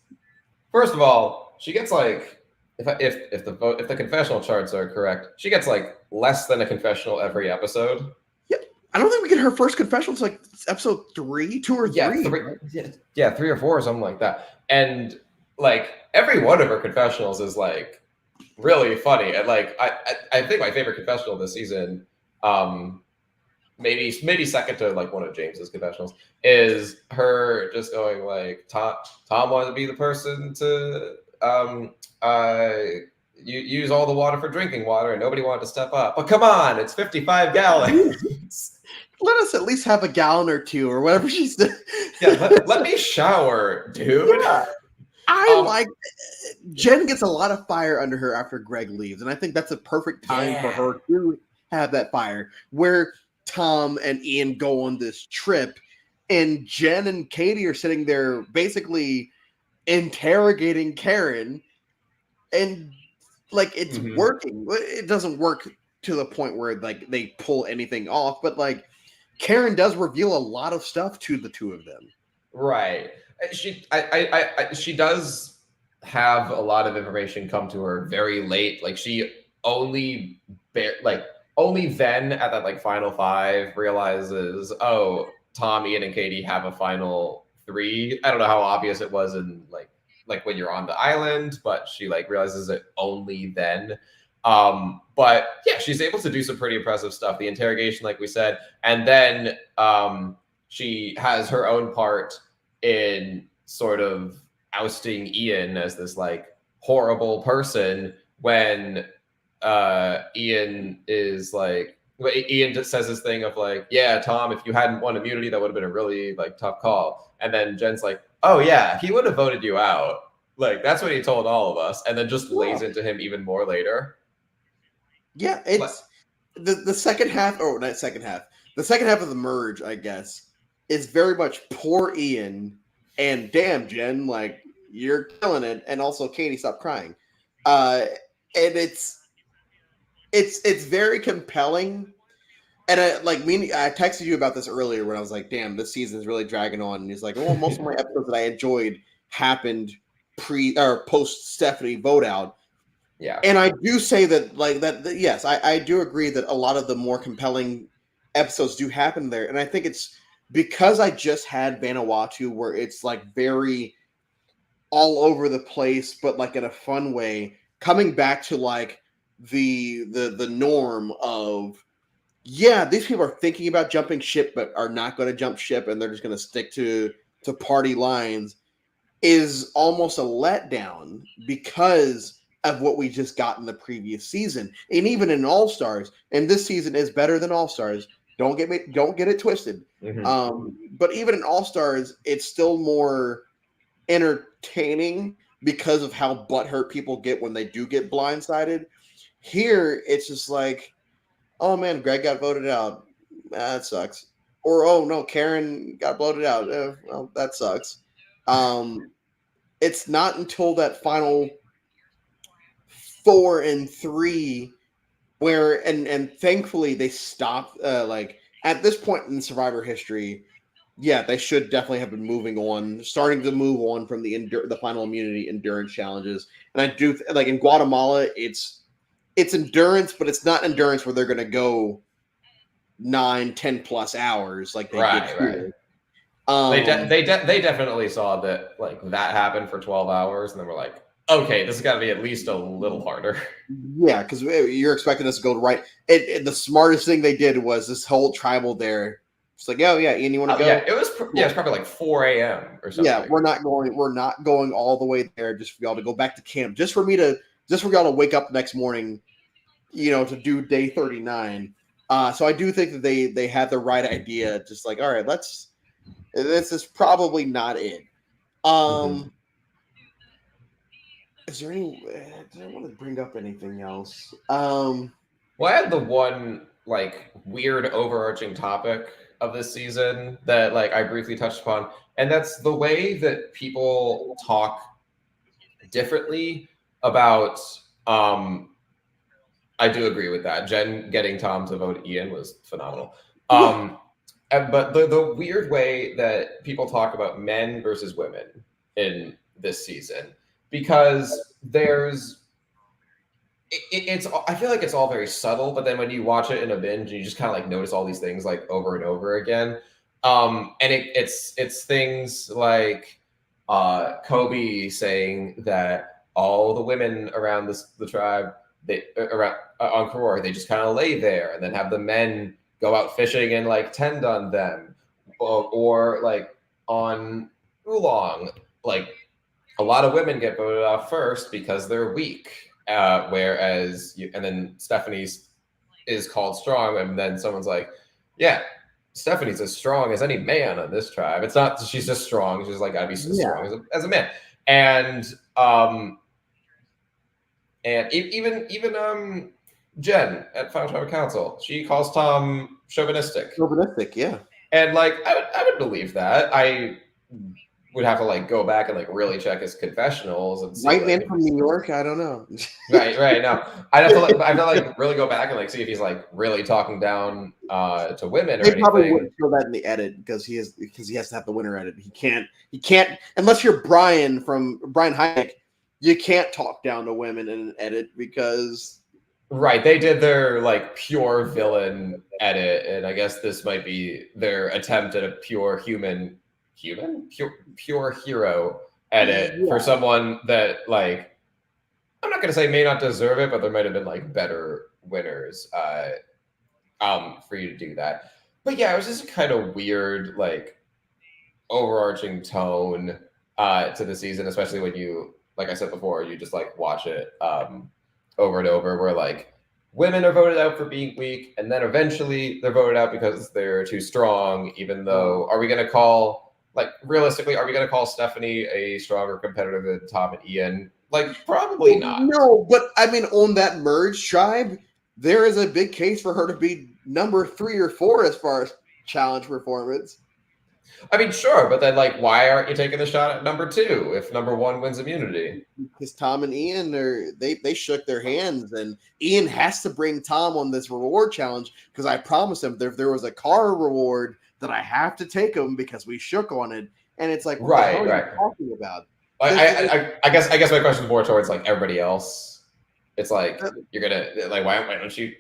first of all, she gets like, if the confessional charts are correct, she gets like less than a confessional every episode. Yeah, I don't think we get her first confessional until like episode 2 or 3. Yeah, 3 or 4 or something like that. And like every one of her confessionals is like really funny. And like I think my favorite confessional this season, maybe second to like one of James's confessionals, is her just going like, Tom wanted to be the person to you use all the water for drinking water, and nobody wanted to step up. But come on, it's 55 gallons. Let us at least have a gallon or two or whatever she said. Yeah, let me shower, dude. Yeah. I like Jen gets a lot of fire under her after Greg leaves, and I think that's a perfect time for her to have that fire, where Tom and Ian go on this trip, and Jen and Katie are sitting there basically interrogating Karen, and like it's working. It doesn't work to the point where like they pull anything off, but like Karen does reveal a lot of stuff to the two of them. Right. She does have a lot of information come to her very late. Like she only then at that like final 5 realizes, oh, Tom, Ian, and Katie have a final 3. I don't know how obvious it was in like when you're on the island, but she like realizes it only then. But yeah, she's able to do some pretty impressive stuff. The interrogation, like we said, and then she has her own part in sort of ousting Ian as this like horrible person when Ian is like, Ian just says this thing of like, yeah, Tom, if you hadn't won immunity, that would have been a really like tough call. And then Jen's like, oh yeah, he would have voted you out. Like that's what he told all of us, and then just lays into him even more later. Yeah, it's the second half, or not second half. The second half of the merge, I guess, is very much poor Ian and damn Jen, like you're killing it, and also Katie, stop crying. And it's very compelling. And I texted you about this earlier when I was like, damn, this season is really dragging on. And he's like, well, most of my episodes that I enjoyed happened pre or post Stephanie vote out. Yeah. And I do say that, like, that yes, I do agree that a lot of the more compelling episodes do happen there. And I think it's because I just had Vanuatu, where it's like very all over the place, but like in a fun way, coming back to like the norm of, yeah, these people are thinking about jumping ship, but are not going to jump ship, and they're just going to stick to party lines, is almost a letdown because of what we just got in the previous season, and even in All Stars. And this season is better than All Stars. Don't get it twisted. But even in All Stars, it's still more entertaining because of how butthurt people get when they do get blindsided. Here, it's just like, oh man, Greg got voted out. That sucks. Or, oh no, Karen got voted out. Well, that sucks. It's not until that final 4 and 3 where, and thankfully they stopped, like at this point in Survivor history, yeah, they should definitely have been starting to move on from the final immunity endurance challenges. And I do like in Guatemala, it's it's endurance, but it's not endurance where they're going to go 9-10 plus hours like they did Right, here. They definitely saw that like that happened for 12 hours, and then we're like, okay, this has got to be at least a little harder. Yeah, because you're expecting us to go right. The smartest thing they did was this whole tribal there. It's like, oh yeah, Ian, you want to go? Yeah, it's probably like 4 a.m. or something. Yeah, we're not going all the way there just for y'all to go back to camp. Just for y'all to wake up next morning, to do day 39. So I do think that they had the right idea. Just like, all right, this is probably not it. Is there any? Did I want to bring up anything else? Well, I had the one like weird overarching topic of this season that like I briefly touched upon, and that's the way that people talk differently about. I do agree with that. Jen getting Tom to vote Ian was phenomenal. But the weird way that people talk about men versus women in this season, because it's I feel like it's all very subtle, but then when you watch it in a binge, you just kind of like notice all these things like over and over again. And it's things like Kobe saying that all the women around the tribe around on Koror, they just kind of lay there and then have the men go out fishing and like tend on them, or like on Oolong, like a lot of women get voted off first because they're weak. And then Stephanie's is called strong, and then someone's like, yeah, Stephanie's as strong as any man on this tribe. It's not she's just strong; she's like gotta be as strong as a man. And even Jen at Final Tribal Council, she calls Tom chauvinistic. Chauvinistic, yeah. And like I would believe that. I would have to like go back and like really check his confessionals and see. White man from New York, I don't know. right. No, I'd have to like really go back and like see if he's like really talking down to women or anything. They probably wouldn't show that in the edit because he has to have the winner edit. He can't unless you're Brian Hynek. You can't talk down to women in an edit because. Right, they did their like pure villain edit, and I guess this might be their attempt at a pure hero edit for someone that like I'm not gonna say may not deserve it, but there might have been like better winners for you to do that. But yeah, it was just a kind of weird like overarching tone to the season, especially when you, like I said before, you just like watch it over and over, where like women are voted out for being weak, and then eventually they're voted out because they're too strong. Even though, are we going to call Stephanie a stronger competitor than Tom and Ian? Like, probably not. No, but I mean, on that merged tribe, there is a big case for her to be number 3 or 4 as far as challenge performance. I mean, sure, but then like, why aren't you taking the shot at number 2 if number 1 wins immunity? Because Tom and Ian they shook their hands, and Ian has to bring Tom on this reward challenge because I promised him there was a car reward that I have to take him because we shook on it, and it's like, what the hell are you talking about? I guess my question is more towards like everybody else. It's like you're gonna like why don't you?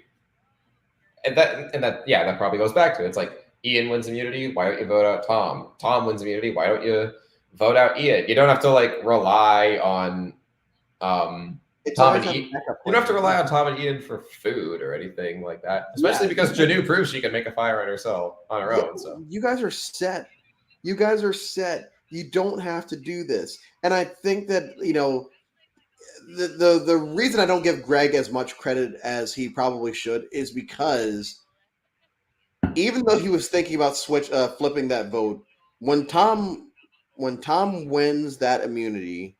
And that probably goes back to it. It's like, Ian wins immunity, why don't you vote out Tom? Tom wins immunity, why don't you vote out Ian? You don't have to like rely on Tom and Ian. You don't have to rely on Tom and Ian for food or anything like that. Especially because Janu proves she can make a fire on her own. So you guys are set. You don't have to do this. And I think that, the reason I don't give Greg as much credit as he probably should is because even though he was thinking about flipping that vote, when Tom wins that immunity,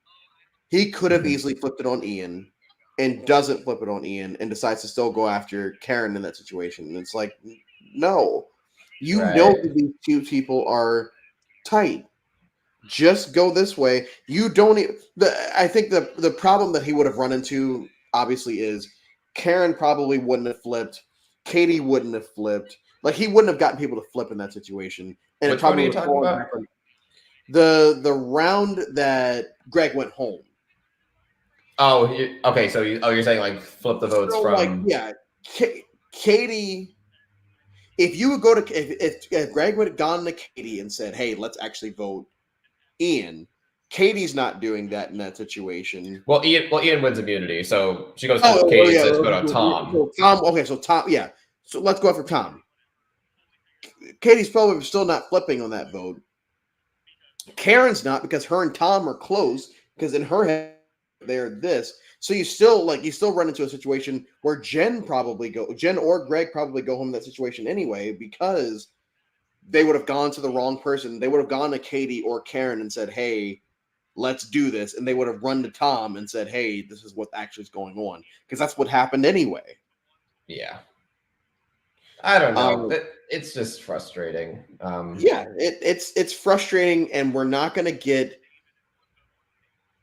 he could have easily flipped it on Ian, and doesn't flip it on Ian and decides to still go after Karen in that situation. And it's like, no, know that these 2 people are tight. Just go this way. You don't. I think the problem that he would have run into obviously is Karen probably wouldn't have flipped. Katie wouldn't have flipped. Like, he wouldn't have gotten people to flip in that situation. And which one are you talking about? The round that Greg went home. Oh, okay. So you're saying like flip the votes So like, from. yeah, Katie. If you would go to if Greg would have gone to Katie and said, "Hey, let's actually vote Ian," Katie's not doing that in that situation. Ian wins immunity, so she goes to Oh Katie and yeah. says, "Vote on Tom." So Tom. Okay, so Tom. Yeah. So let's go for Tom. Katie's probably still not flipping on that vote. Karen's not because her and Tom are close because in her head they're this. So you still run into a situation where Jen or Greg probably go home in that situation anyway because they would have gone to the wrong person. They would have gone to Katie or Karen and said, "Hey, let's do this," and they would have run to Tom and said, "Hey, this is what actually is going on," because that's what happened anyway. Yeah, I don't know. Um, It's just frustrating. yeah, it's frustrating, and we're not going to get.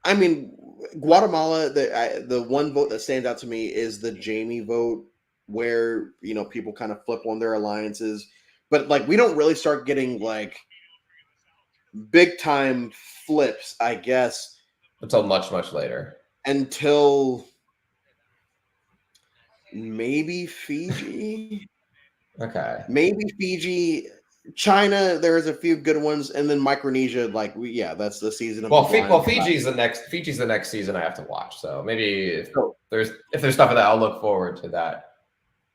I mean, Guatemala. The one vote that stands out to me is the Jamie vote, where people kind of flip on their alliances, but like we don't really start getting like big time flips, I guess, until much later. until maybe Fiji. Okay. Maybe Fiji. China, there's a few good ones, and then Micronesia, like yeah, that's the season of the blind. Fiji's the next season I have to watch. So maybe So, if there's stuff of that, I'll look forward to that.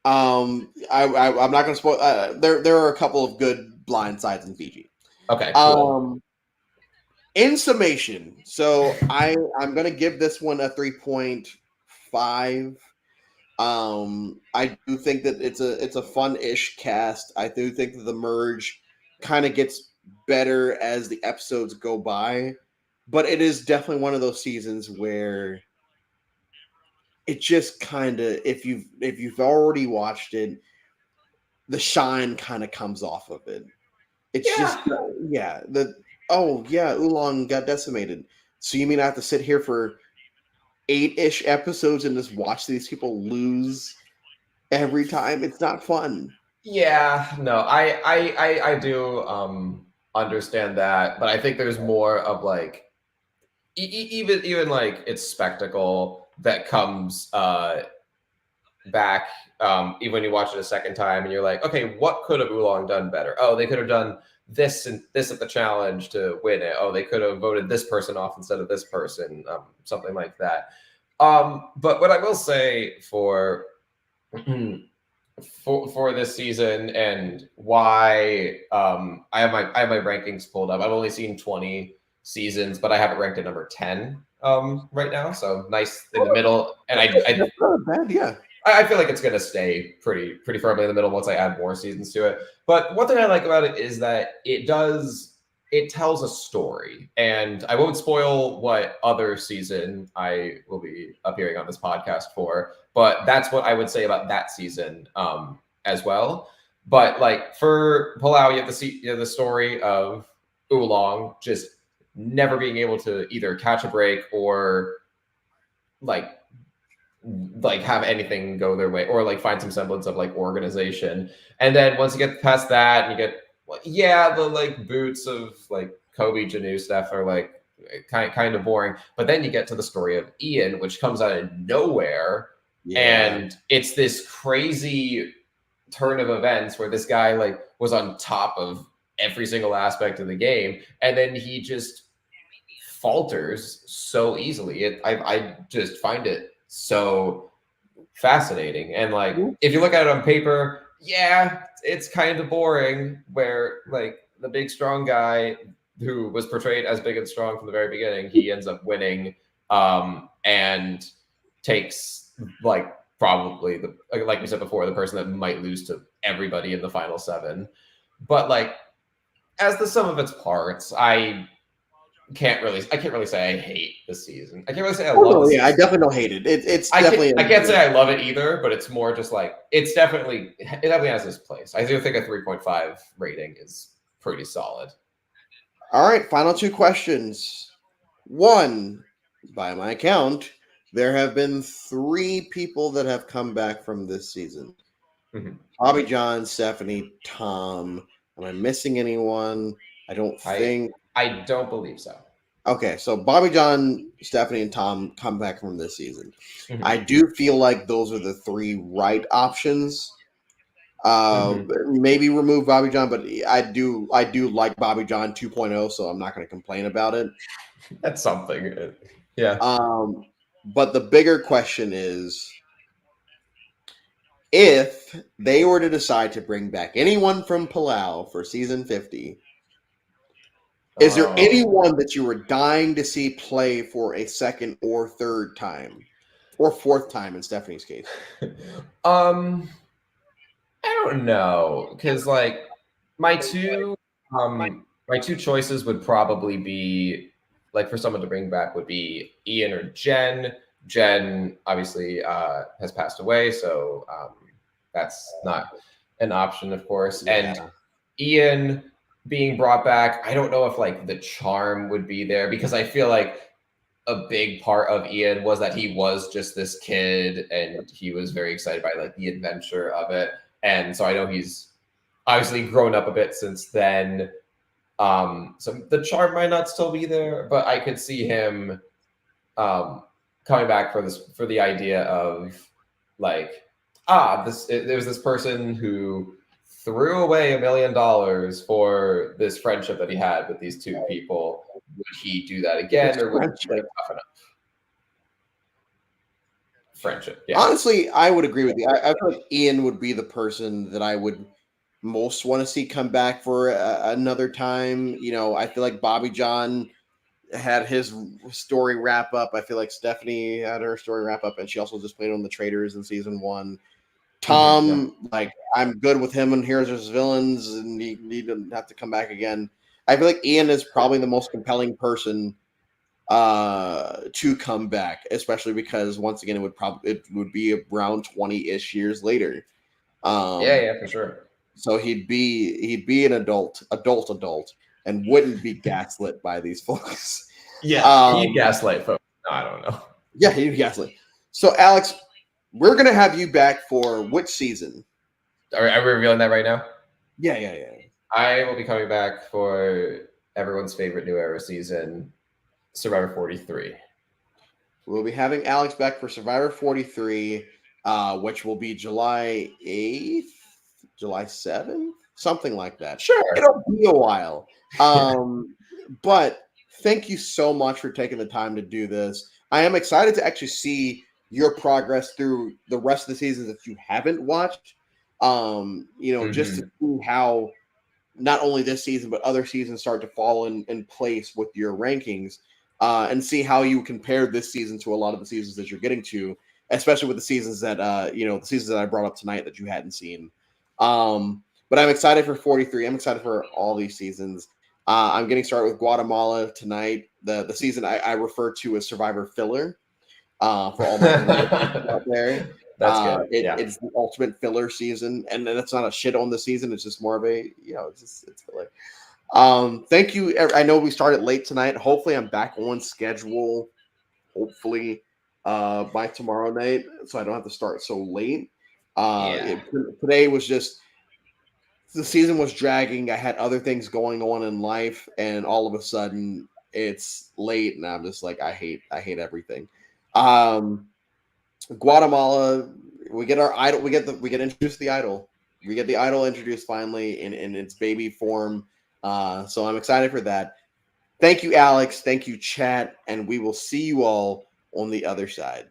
I'm not gonna spoil. There are a couple of good blind sides in Fiji. Okay, cool. Um, in summation, so I'm gonna give this one a 3.5. I do think that it's a fun-ish cast. I do think that the merge kind of gets better as the episodes go by, but it is definitely one of those seasons where it just kind of if you've already watched it, the shine kind of comes off of it. It's Yeah. just yeah, oh yeah, Oolong got decimated. So you mean I have to sit here for 8-ish episodes and just watch these people lose every time? It's not fun. Yeah, no, I do understand that, but I think there's more of like even like it's spectacle that comes back even when you watch it a second time and you're like, okay, what could have Oolong done better? Oh, they could have done this and this at the challenge to win it. Oh, they could have voted this person off instead of this person, something like that. But what I will say for for this season and why I have my rankings pulled up. I've only seen 20 seasons, but I have it ranked at number 10 right now. So nice in the middle. And That's not bad, yeah. I feel like it's going to stay pretty firmly in the middle once I add more seasons to it. But one thing I like about it is that it tells a story, and I won't spoil what other season I will be appearing on this podcast for. But that's what I would say about that season as well. But like for Palau, you have the story of Oolong just never being able to either catch a break or like have anything go their way or like find some semblance of like organization. And then once you get past that and you get the like boots of like Kobe Janu stuff are like kind of boring. But then you get to the story of Ian, which comes out of nowhere. Yeah. And it's this crazy turn of events where this guy like was on top of every single aspect of the game. And then he just falters so easily. I just find it so fascinating. And like, if you look at it on paper, yeah, it's kind of boring where like the big strong guy who was portrayed as big and strong from the very beginning, he ends up winning and takes like probably the like we said before, the person that might lose to everybody in the final 7. But like as the sum of its parts, I can't really say I hate the season. I can't really say I love the season. I definitely don't hate it. It's definitely. I can't say I love it either, but it's more just like it definitely has this place. I do think a 3.5 rating is pretty solid. All right, final 2 questions. One, by my count, there have been 3 people that have come back from this season. Mm-hmm. Bobby John, Stephanie, Tom. Am I missing anyone? I don't think. I don't believe so. Okay, so Bobby John, Stephanie, and Tom come back from this season. Mhm. I do feel like those are the three right options. Mhm. Maybe remove Bobby John, but I do like Bobby John 2.0, so I'm not going to complain about it. That's something. Yeah. But the bigger question is, if they were to decide to bring back anyone from Palau for season 50, is there Oh. anyone that you were dying to see play for a second or third time, or fourth time in Stephanie's case? um, I don't know, because like my two my two choices would probably be like for someone to bring back would be Ian or Jen. Jen obviously has passed away, so that's not an option, of course. And Yeah, Ian being brought back, I don't know if like the charm would be there because I feel like a big part of Ian was that he was just this kid and he was very excited by like the adventure of it. And so I know he's obviously grown up a bit since then. So the charm might not still be there, but I could see him um, coming back for the idea of like there was this person who threw away $1 million for this friendship that he had with these two people. Would he do that again, it's or would it be like friendship. tough enough friendship? Yeah. Honestly, I would agree with you. I feel like Ian would be the person that I would most want to see come back for another time. I feel like Bobby John had his story wrap up. I feel like Stephanie had her story wrap up, and she also just played on the Traitors in season one. Yeah. Tom, like, I'm good with him and Heroes vs. Villains, and he didn't have to come back again. I feel like Ian is probably the most compelling person to come back, especially because once again it would be around 20-ish years later. Yeah, Um, yeah, for sure. so he'd be an adult, and wouldn't be gaslit by these folks. Yeah, he Um, gaslight folks. No, I don't know. yeah, he'd be gaslit. So Alex, we're gonna have you back for which season? Are we revealing that right now? Yeah, yeah, yeah. I will be coming back for everyone's favorite New Era season, Survivor 43. We'll be having Alex back for Survivor 43, which will be July 8th, July 7th, something like that. Sure. It'll be a while. Yeah. But thank you so much for taking the time to do this. I am excited to actually see your progress through the rest of the seasons that you haven't watched. Just to Mhm. see how not only this season but other seasons start to fall in place with your rankings, and see how you compare this season to a lot of the seasons that you're getting to, especially with the seasons that the seasons that I brought up tonight that you hadn't seen. But I'm excited for 43. I'm excited for all these seasons. I'm getting started with Guatemala tonight. The season I refer to as Survivor filler, for all my out there. That's good. Yeah. It's the ultimate filler season, and it's not a shit on the season. It's just more of a it's filler. Thank you. I know we started late tonight. Hopefully, I'm back on schedule. Hopefully, by tomorrow night, so I don't have to start so late. Yeah. Today was just the season was dragging. I had other things going on in life, and all of a sudden it's late, and I'm just like, I hate everything. Um, Guatemala, we get our idol. We get introduced to the idol. We get the idol introduced finally in its baby form. So I'm excited for that. Thank you, Alex. Thank you, chat, and we will see you all on the other side.